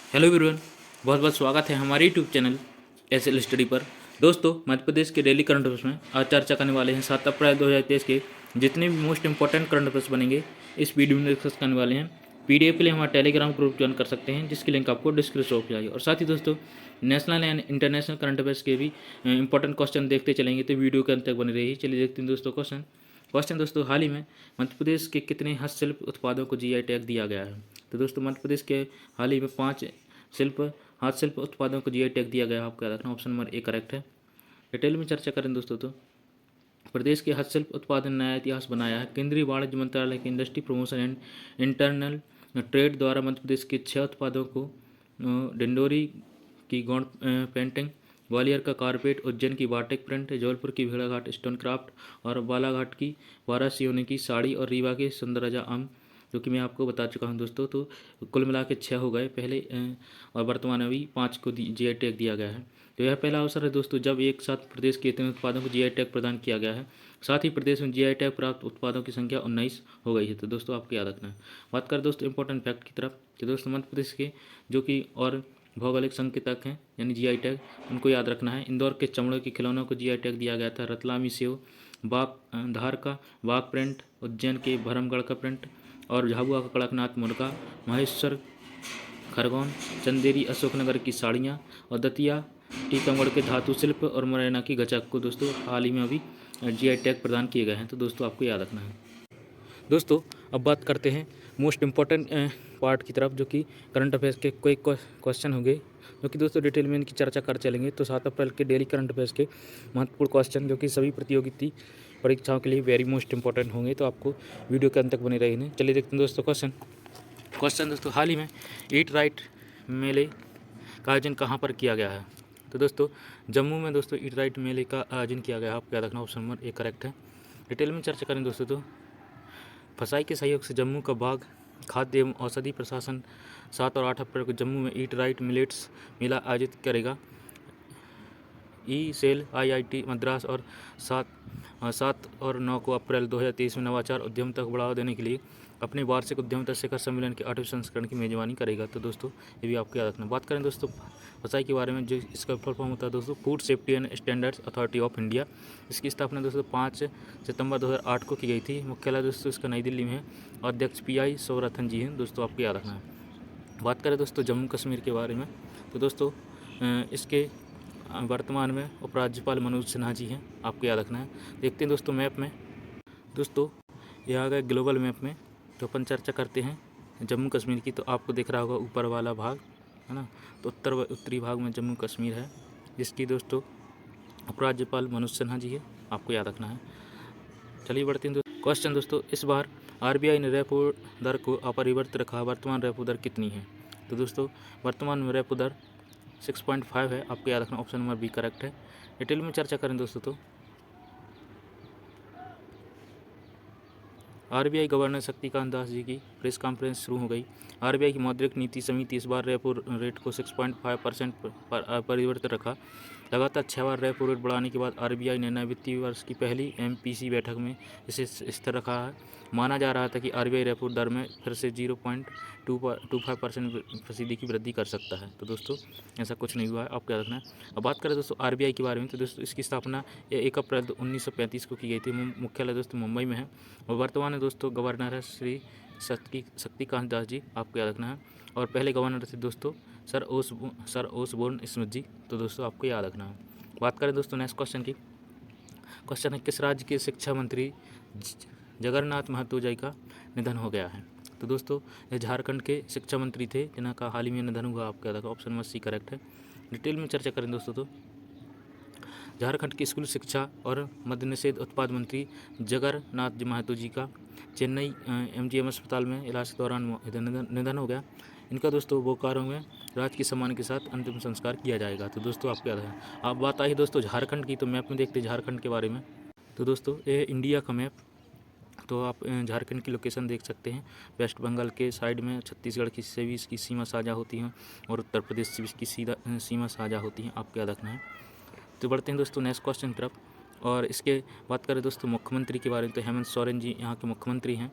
Hello everyone, बहुत बहुत स्वागत है हमारे यूट्यूब चैनल एसएल स्टडी पर। दोस्तों, मध्य प्रदेश के डेली करंट अफेयर्स में आज चर्चा करने वाले हैं 7 अप्रैल 2023 के जितने भी मोस्ट इंपॉर्टेंट करंट अफेयर्स बनेंगे इस वीडियो में डिस्कस करने वाले हैं। पीडीएफ के लिए हमारा टेलीग्राम ग्रुप ज्वाइन कर सकते हैं, जिसकी लिंक आपको डिस्क्रिप्शन में जाएगी। और साथ ही दोस्तों, national and international current affairs के भी इंपॉर्टेंट क्वेश्चन देखते चलेंगे, तो वीडियो के अंत तक बने रहिए। चलिए देखते हैं दोस्तों क्वेश्चन दोस्तों, हाल ही में मध्य प्रदेश के कितने हस्तशिल्प उत्पादों को जीआई टैग दिया गया है? तो दोस्तों, मध्य प्रदेश के हाल ही में 5 हाथ शिल्प उत्पादों को जीआई टैग दिया गया। आपको याद रखना, ऑप्शन नंबर ए करेक्ट है। डिटेल में चर्चा करें दोस्तों, तो प्रदेश के हस्तशिल्प उत्पादन नया इतिहास बनाया है। केंद्रीय वाणिज्य मंत्रालय के industry promotion and internal trade द्वारा मध्य प्रदेश के 6 उत्पादों को डिंडोरी की गौंड पेंटिंग, ग्वालियर का कारपेट, उज्जैन की बाटिक प्रिंट, जबलपुर की भेड़ाघाट स्टोन क्राफ्ट और बालाघाट की वारासियोनी की साड़ी और रीवा के सुंदरजा आम, जो कि मैं आपको बता चुका हूं दोस्तों। तो कुल मिला के 6 हो गए पहले, और वर्तमान में भी 5 को जीआई टैग दिया गया है। तो यह पहला अवसर है दोस्तों जब एक साथ प्रदेश के इतने उत्पादों को जीआई टैग प्रदान किया गया है। साथ ही प्रदेश में जीआई टैग प्राप्त उत्पादों की संख्या 19 हो गई है। तो दोस्तों, आपको याद रखना है। बात करें दोस्तों इंपॉर्टेंट फैक्ट की तरफ, तो दोस्तों मध्य प्रदेश के जो कि और भौगोलिक संकेतक हैं यानी जीआई टैग, उनको याद रखना है। इंदौर के चमड़े के खिलौनों को जीआई टैग दिया गया था। रतलामी सेव, बाघ धार का बाघ प्रिंट, उज्जैन के भरमगढ़ का प्रिंट और झाबुआ का कड़कनाथ मुर्गा, महेश्वर खरगोन चंदेरी अशोकनगर की साड़ियाँ और दतिया टीकमगढ़ के धातु शिल्प और मुरैना की गचक को दोस्तों हाल ही में अभी जीआई टैग प्रदान किए गए हैं। तो दोस्तों, आपको याद रखना है। दोस्तों, अब बात करते हैं मोस्ट इम्पॉर्टेंट पार्ट की तरफ, जो कि करंट अफेयर्स के कोई क्वेश्चन होंगे, जो कि दोस्तों डिटेल में इनकी चर्चा कर चलेंगे। तो 7 अप्रैल के डेली करंट अफेयर्स के महत्वपूर्ण क्वेश्चन, जो कि सभी प्रतियोगिता परीक्षाओं के लिए वेरी मोस्ट इंपॉर्टेंट होंगे, तो आपको वीडियो के अंत तक बने रहने। चलिए देखते हैं दोस्तों क्वेश्चन दोस्तों, हाल ही में ईट राइट मेले का आयोजन कहाँ पर किया गया है? तो दोस्तों, जम्मू में दोस्तों ईट राइट मेले का आयोजन किया गया है। आपको याद रखना, ऑप्शन नंबर ए करेक्ट है। डिटेल में चर्चा करें दोस्तों, तो फसाई के सहयोग से जम्मू का बाग खाद्य एवं औषधि प्रशासन 7 और 8 अप्रैल को जम्मू में ईट राइट मिलेट्स मेला आयोजित करेगा। ई सेल आईआईटी मद्रास और 7 और 9 को अप्रैल 2023 में नवाचार उद्यमिता को बढ़ावा देने के लिए अपने वार्षिक उद्यमिता शिखर सम्मेलन के 8वें संस्करण की मेजबानी करेगा। तो दोस्तों, ये भी आपको याद रखना। बात करें दोस्तों फसाई के बारे में, जो इसका फुल फॉर्म होता है दोस्तों food safety and standards authority of India. इसकी स्थापना दोस्तों 5 सितंबर 2008 को की गई थी। मुख्यालय दोस्तों इसका नई दिल्ली में है और अध्यक्ष PI सौरथन जी हैं। दोस्तों, आपको याद रखना है। बात करें दोस्तों जम्मू कश्मीर के बारे में, तो दोस्तों इसके वर्तमान में उपराज्यपाल मनोज सिन्हा जी हैं। आपको याद रखना है। देखते हैं दोस्तों मैप में, दोस्तों यह आ गया ग्लोबल मैप में। तो अपन चर्चा करते हैं जम्मू कश्मीर की। तो आपको दिख रहा होगा ऊपर वाला भाग है ना, तो उत्तरी भाग में जम्मू कश्मीर है, जिसकी दोस्तों उपराज्यपाल मनोज सिन्हा जी है। आपको याद रखना है। चलिए बढ़ते हैं क्वेश्चन दोस्तों, इस बार RBI ने रेपो दर को अपरिवर्तित रखा। वर्तमान रेपो दर कितनी है? तो दोस्तों, वर्तमान में रेपो दर 6.5 है। आपको याद रखना, ऑप्शन नंबर बी करेक्ट है। डिटेल में चर्चा करें दोस्तों, तो RBI गवर्नर शक्तिकांत दास जी की प्रेस कॉन्फ्रेंस शुरू हो गई। RBI की मौद्रिक नीति समिति इस बार रेपो रेट को 6.5% पर अपरिवर्तित रखा। लगातार 6 बार रेपो रेट बढ़ाने के बाद RBI ने नए वित्तीय वर्ष की पहली MPC बैठक में इसे स्थिर रखा है। माना जा रहा था कि RBI रेपो दर में फिर से 0.25% फीसदी की वृद्धि कर सकता है। तो दोस्तों, ऐसा कुछ नहीं हुआ है। आपको याद रखना है। अब बात करें दोस्तों RBI के बारे में, तो दोस्तों इसकी स्थापना 1 अप्रैल 1935 को की गई थी। मुख्यालय दोस्तों मुंबई में है और वर्तमान में दोस्तों गवर्नर है श्री शक्तिकांत दास जी। आपको याद रखना है। और पहले गवर्नर थे दोस्तों सर ओसबोर्न स्मिथ जी। तो दोस्तों, आपको याद रखना है। बात करें दोस्तों नेक्स्ट क्वेश्चन की। क्वेश्चन है, किस राज्य के शिक्षा मंत्री जगन्नाथ महतो जी का निधन हो गया है? तो दोस्तों, ये झारखंड के शिक्षा मंत्री थे, जिनका हाल ही में निधन हुआ। आपको याद रखना, ऑप्शन नंबर सी करेक्ट है। डिटेल में चर्चा करें दोस्तों, तो झारखंड के स्कूल शिक्षा और मद्य निषेध उत्पाद मंत्री जगन्नाथ महतो जी का चेन्नई MGM अस्पताल में इलाज के दौरान निधन हो गया। इनका दोस्तों बोकारो में राजकीय सम्मान के साथ अंतिम संस्कार किया जाएगा। तो दोस्तों, आपको याद है। अब बात आई दोस्तों झारखंड की, तो मैप में देखते हैं झारखंड के बारे में। तो दोस्तों, ये इंडिया का मैप, तो आप झारखंड की लोकेशन देख सकते हैं। वेस्ट बंगाल के साइड में छत्तीसगढ़ की से भी इसकी सीमा साझा होती है और उत्तर प्रदेश से भी इसकी सीमा साझा होती है। आपको याद रखना है। तो बढ़ते हैं दोस्तों नेक्स्ट क्वेश्चन की तरफ। और इसके बात करें दोस्तों मुख्यमंत्री के बारे में, तो हेमंत सोरेन जी यहाँ के मुख्यमंत्री हैं।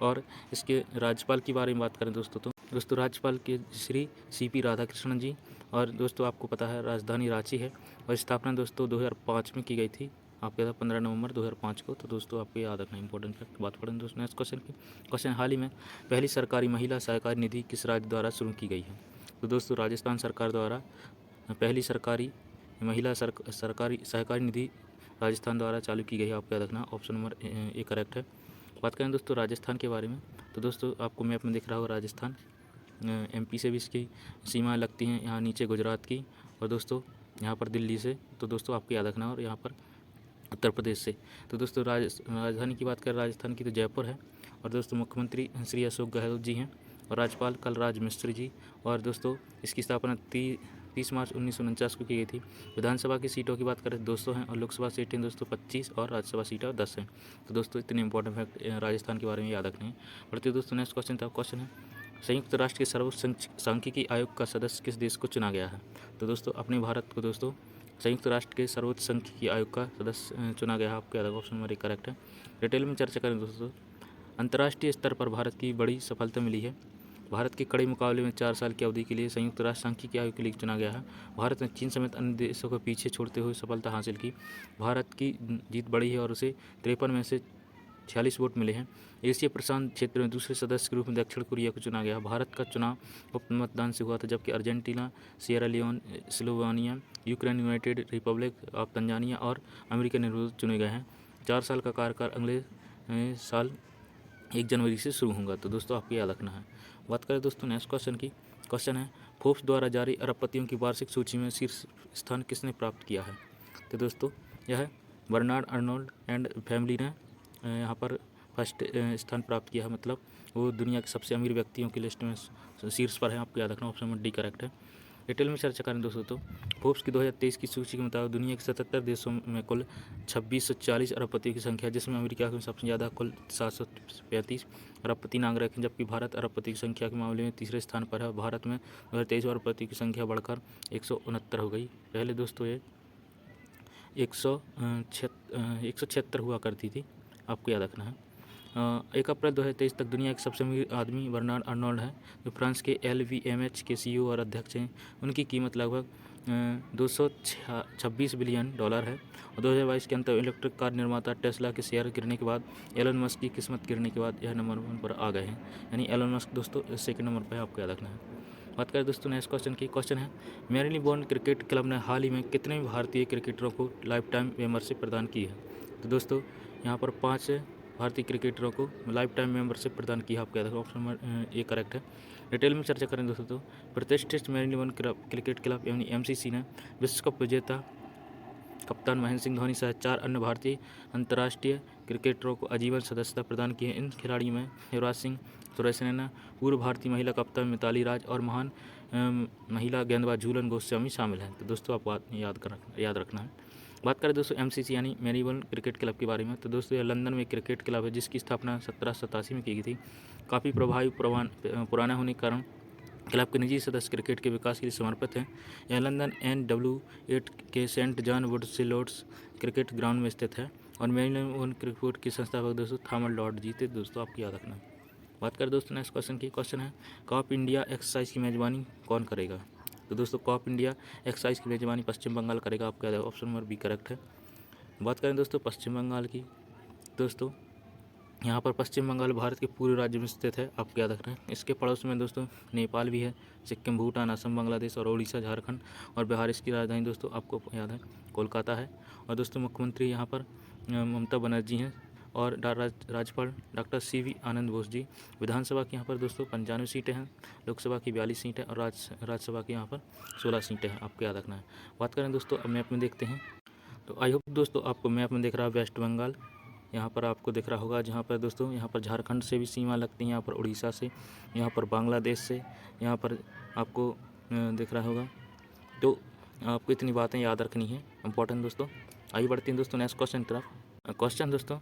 और इसके राज्यपाल के बारे में बात करें दोस्तों, तो दोस्तों राज्यपाल के श्री CP राधाकृष्णन जी। और दोस्तों आपको पता है राजधानी रांची है और स्थापना दोस्तों 2005 में की गई थी। आपको याद है 15 नवंबर 2005 को। तो दोस्तों आपको याद रखना इंपॉर्टेंट फैक्ट। बात करें दोस्तों नेक्स्ट क्वेश्चन की। क्वेश्चन हाल ही में पहली सरकारी महिला सहकारी निधि किस राज्य द्वारा शुरू की गई है? तो दोस्तों राजस्थान सरकार द्वारा पहली सरकारी महिला सरकारी सहकारी निधि राजस्थान द्वारा चालू की गई है। आपको याद रखना ऑप्शन नंबर ए करेक्ट है। बात करें दोस्तों राजस्थान के बारे में, तो दोस्तों आपको मैप में दिख रहा होगा राजस्थान MP से भी इसकी सीमा लगती हैं, यहाँ नीचे गुजरात की और दोस्तों यहाँ पर दिल्ली से। तो दोस्तों आपको याद रखना, और यहाँ पर उत्तर प्रदेश से। तो दोस्तों राजधानी की बात करें राजस्थान की तो जयपुर है। और दोस्तों मुख्यमंत्री श्री अशोक गहलोत जी हैं और राज्यपाल कलराज मिश्र जी। और दोस्तों इसकी स्थापना 30 मार्च 1949 को की गई थी। विधानसभा की सीटों की बात करें 200 हैं और लोकसभा सीटें दोस्तों 25 और राज्यसभा सीटें 10 हैं। तो दोस्तों इतने इंपॉर्टेंट फैक्ट राजस्थान के बारे में याद रखने हैं। बढ़ते दोस्तों नेक्स्ट क्वेश्चन था। क्वेश्चन है संयुक्त राष्ट्र के सर्वोच्च सांख्यिकी आयोग का सदस्य किस देश को चुना गया है? तो दोस्तों अपने भारत को दोस्तों संयुक्त राष्ट्र के सर्वोच्च सांख्यिकी आयोग का सदस्य चुना गया है। आपको याद होगा ऑप्शन नंबर 1 करेक्ट है। डिटेल में चर्चा करें दोस्तों, अंतर्राष्ट्रीय स्तर पर भारत की बड़ी सफलता मिली है। भारत के कड़े मुकाबले में 4 साल की अवधि के लिए संयुक्त राष्ट्र सांख्यिकी आयोग के लिए चुना गया है। भारत ने चीन समेत अन्य देशों को पीछे छोड़ते हुए सफलता हासिल की। भारत की जीत बड़ी है और उसे 53 में से 46 वोट मिले हैं। एशिया प्रशांत क्षेत्र में दूसरे सदस्य के रूप में दक्षिण कोरिया को चुना गया। भारत का चुनाव गुप्त मतदान से हुआ था, जबकि Argentina, Sierra Leone, Slovenia, Ukraine, United Republic of Tanzania और अमेरिका निर्विरोध चुने गए हैं। 4 साल का कार्यकाल अगले साल 1 जनवरी से शुरू होगा। तो दोस्तों आपको याद रखना है। बात करें दोस्तों नेक्स्ट क्वेश्चन की। क्वेश्चन है फोर्ब्स द्वारा जारी अरबपतियों की वार्षिक सूची में शीर्ष स्थान किसने प्राप्त किया है? तो दोस्तों यह बर्नार्ड अर्नोल्ड एंड फैमिली ने यहाँ पर फर्स्ट स्थान प्राप्त किया है। मतलब वो दुनिया के सबसे अमीर व्यक्तियों की लिस्ट में शीर्ष पर है। आपको याद रखना ऑप्शन नंबर D करेक्ट है। डिटेल में चर्चा करें दोस्तों, तो फोर्ब्स की 2023 की सूची के मुताबिक दुनिया के 77 देशों में कुल 2640 अरबपतियों की संख्या है, जिसमें अमेरिका में सबसे ज़्यादा कुल 735 अरबपति नागरिक हैं, जबकि भारत अरबपति की संख्या के मामले में तीसरे स्थान पर है। भारत में 2023 अरबपति की संख्या बढ़कर 169 हो गई। पहले दोस्तों ये 176 हुआ करती थी। आपको याद रखना है। 1 अप्रैल 2023 तक दुनिया के सबसे अमीर आदमी बर्नार्ड अर्नोल्ड है, जो फ्रांस के LVMH के CEO और अध्यक्ष हैं। उनकी कीमत लगभग 226 बिलियन डॉलर है। और 2022 के अंत इलेक्ट्रिक कार निर्माता टेस्ला के शेयर गिरने के बाद, एलन मस्क की किस्मत गिरने के बाद यह नंबर 1 पर आ गए हैं। यानी एलन मस्क दोस्तों सेकंड नंबर पर है। आपको याद रखना है। बात करें दोस्तों नेक्स्ट क्वेश्चन की। क्वेश्चन है मैरीबोर्न क्रिकेट क्लब ने हाल ही में कितने भारतीय क्रिकेटरों को लाइफ टाइम मेंबरशिप प्रदान की है? तो दोस्तों यहाँ पर 5 भारतीय क्रिकेटरों को लाइफ टाइम मेंबरशिप प्रदान की है। आपको याद रखना ऑप्शन नंबर A करेक्ट है। डिटेल में चर्चा करें दोस्तों, तो प्रतिष्ठित मैरीबोर्न क्रिकेट क्लब यानी MCC ने विश्व कप विजेता कप्तान महेंद्र सिंह धोनी सहित 4 अन्य भारतीय अंतर्राष्ट्रीय क्रिकेटरों को आजीवन सदस्यता प्रदान की है। इन खिलाड़ियों में युवराज सिंह, सुरेश रैना, पूर्व भारतीय महिला कप्तान मिताली राज और महान महिला गेंदबाज झूलन गोस्वामी शामिल हैं। तो दोस्तों आप बात याद रखना है। बात करें दोस्तों MCC यानी मैरीबोर्न क्रिकेट क्लब के बारे में, तो दोस्तों यह लंदन में क्रिकेट क्लब है, जिसकी स्थापना 1787 में की गई थी। काफ़ी प्रभावी पुराना होने के कारण क्लब के निजी सदस्य क्रिकेट के विकास के लिए समर्पित हैं। यह लंदन NW8 के सेंट जॉन वुडस्लोट्स क्रिकेट ग्राउंड में स्थित है और मैरीबोर्न क्रिकेट की संस्थापक दोस्तों थॉमस लॉर्ड जी थे। दोस्तों आपको याद रखना है। बात करें दोस्तों नेक्स्ट क्वेश्चन की। क्वेश्चन है कप इंडिया एक्सरसाइज की मेजबानी कौन करेगा? तो दोस्तों कप इंडिया एक्सरसाइज की मेजबानी पश्चिम बंगाल करेगा। आपको याद है ऑप्शन नंबर B करेक्ट है। बात करें दोस्तों पश्चिम बंगाल की, दोस्तों यहाँ पर पश्चिम बंगाल भारत के पूर्वी राज्य में स्थित है। आपको याद रखना है। इसके पड़ोस में दोस्तों नेपाल भी है, सिक्किम, भूटान, असम, बांग्लादेश और उड़ीसा, झारखंड और बिहार। इसकी राजधानी दोस्तों आपको याद है कोलकाता है। और दोस्तों मुख्यमंत्री यहाँ पर ममता बनर्जी हैं और राज्यपाल डॉक्टर CV आनंद बोस जी। विधानसभा की यहाँ पर दोस्तों 95 सीटें हैं, लोकसभा की 42 सीटें और राज्यसभा की यहाँ पर 16 सीटें हैं। आपको याद रखना है। बात करें दोस्तों अब मैप में देखते हैं, तो आई होप दोस्तों आपको मैप में दिख रहा है वेस्ट बंगाल यहाँ पर आपको दिख रहा होगा, जहाँ पर दोस्तों यहाँ पर झारखंड से भी सीमा लगती है, यहाँ पर उड़ीसा से, यहाँ पर बांग्लादेश से, यहाँ पर आपको दिख रहा होगा। तो आपको इतनी बातें याद रखनी है इंपॉर्टेंट दोस्तों। आगे बढ़ते हैं दोस्तों नेक्स्ट क्वेश्चन की तरफ। क्वेश्चन दोस्तों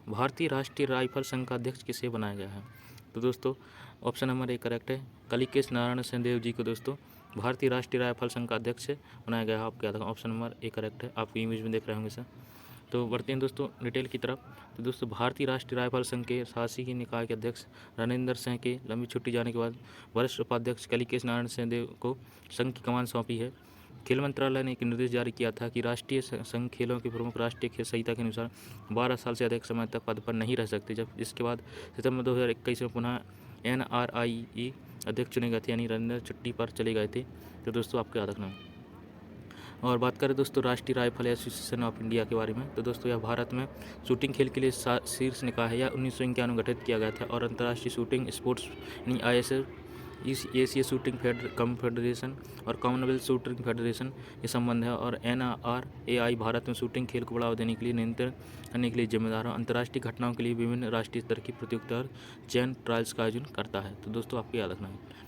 भारतीय राष्ट्रीय राइफल संघ का अध्यक्ष किसे बनाया गया है? तो दोस्तों ऑप्शन नंबर A करेक्ट है। कलिकेश नारायण सिंहदेव जी को दोस्तों भारतीय राष्ट्रीय राइफल संघ का अध्यक्ष बनाया गया है। आपको याद रखना ऑप्शन नंबर A करेक्ट है। आपको इमेज में देख रहे होंगे सर। तो बढ़ते हैं दोस्तों डिटेल की तरफ। तो दोस्तों भारतीय राष्ट्रीय राइफल संघ के शासकीय निकाय के अध्यक्ष रणेंद्र सिंह के लंबी छुट्टी जाने के बाद वरिष्ठ उपाध्यक्ष कलिकेश नारायण सिंहदेव को संघ की कमान सौंपी है। खेल मंत्रालय ने एक निर्देश जारी किया था कि राष्ट्रीय संघ खेलों के प्रमुख राष्ट्रीय खेल संहिता के अनुसार 12 साल से अधिक समय तक पद पर नहीं रह सकते। जब इसके बाद सितंबर 2021 में पुनः NRIE अध्यक्ष चुने गए थे, यानी रणेंद्र छुट्टी पर चले गए थे। तो दोस्तों आपको याद रखना। और बात करें दोस्तों राष्ट्रीय राइफल एसोसिएशन ऑफ इंडिया के बारे में, तो दोस्तों यह भारत में शूटिंग खेल के लिए शीर्ष निकाय है। यह 1951 में गठित किया गया था और अंतर्राष्ट्रीय शूटिंग स्पोर्ट्स यानी ISF, एशिया शूटिंग कॉन्फेडरेशन और कॉमनवेल्थ शूटिंग फेडरेशन के संबंध है। और NRAI भारत में शूटिंग खेल को बढ़ावा देने के लिए नियंत्रण करने के लिए जिम्मेदार है। अंतर्राष्ट्रीय घटनाओं के लिए विभिन्न राष्ट्रीय स्तर की प्रतियोगिता और चयन ट्रायल्स का आयोजन करता है। तो दोस्तों आपको याद रखना है।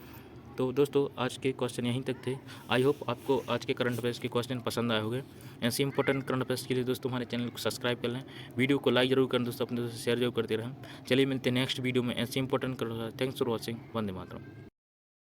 तो दोस्तों आज के क्वेश्चन यहीं तक थे। आई होप आपको आज के करंट अफेयर्स के क्वेश्चन पसंद आए होंगे। ऐसे इंपॉर्टेंट करंट अफेयर्स के लिए दोस्तों हमारे चैनल को सब्सक्राइब कर लें, वीडियो को लाइक जरूर करें दोस्तों, अपने दोस्तों से शेयर जरूर करते रहें। चलिए मिलते हैं नेक्स्ट वीडियो में ऐसे important current affairs. Thanks for watching. Vande Mataram.